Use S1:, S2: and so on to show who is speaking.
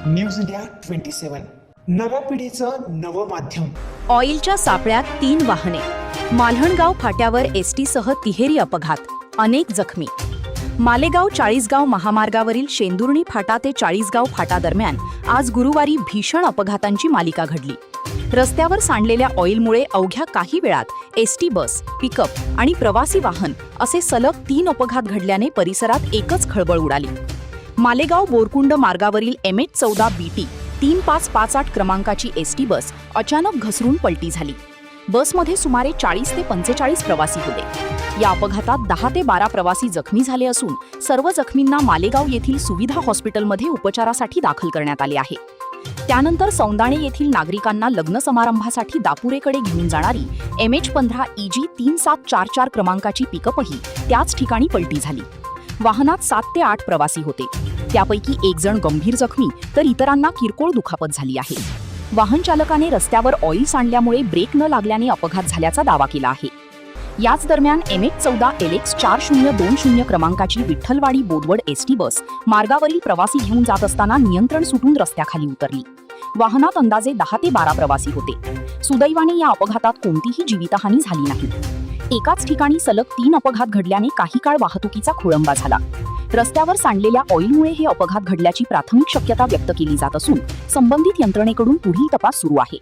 S1: News India 27 नव्या पिढीचं नवं माध्यम.
S2: ऑइलच्या सापळ्यात 3 वाहने. मालहणगाव फाट्यावर एसटीसह तिहेरी अपघात, अनेक जखमी. मालेगाव चाळीसगाव महामार्गावरील शेंदुर्णी फाटा ते चाळीसगाव फाटा दरम्यान आज गुरुवारी भीषण अपघातांची मालिका घडली. रस्त्यावर सांडलेल्या ऑइलमुळे अवघ्या काही वेळात एसटी बस, पिकअप आणि प्रवासी वाहन असे सलग 3 अपघात घडल्याने परिसरात एकच खळबळ उडाली. मालेगाव बोरकुंड मार्गावरील MH14 BT 3558 क्रमांकाची एसटी बस अचानक घसरून पलटी झाली. बसमध्ये सुमारे 40 ते 45 प्रवासी होते. या अपघातात 10 ते 12 प्रवासी जखमी झाले असून सर्व जखमींना मालेगाव येथील सुविधा हॉस्पिटलमध्ये उपचारासाठी दाखल करण्यात आले आहे. त्यानंतर सौंदाणे येथील नागरिकांना लग्न समारंभासाठी दापुरेकडे घेऊन जाणारी MH15 EG 3744 क्रमांकाची पिकअपही त्याच ठिकाणी पलटी झाली. वाहनात 7 ते 8 प्रवासी होते. त्यापैकी एक जण गंभीर जखमी तर इतरांना किरकोळ दुखापत झाली आहे. वाहन चालकाने रस्त्यावर ऑइल सांडल्यामुळे ब्रेक न लागल्याने अपघात झाल्याचा दावा केला आहे. याच दरम्यान MH14 LX 4020 क्रमांकाची विठ्ठलवाडी बोदवड एसटी बस मार्गावरील प्रवासी घेऊन जात असताना नियंत्रण सुटून रस्त्याखाली उतरली. वाहनात अंदाजे 10 ते 12 प्रवासी होते. सुदैवाने या अपघातात कोणतीही जीवितहानी झाली नाही. एकाच ठिकाणी सलग 3 अपघात घडल्याने काही काळ वाहतुकीचा खोळंबा झाला. रस्त्यावर सांडलेल्या ऑइलमुळे हे अपघात घडल्याची प्राथमिक शक्यता व्यक्त केली जात असून संबंधित यंत्रणेकडून पुढील तपास सुरू आहे.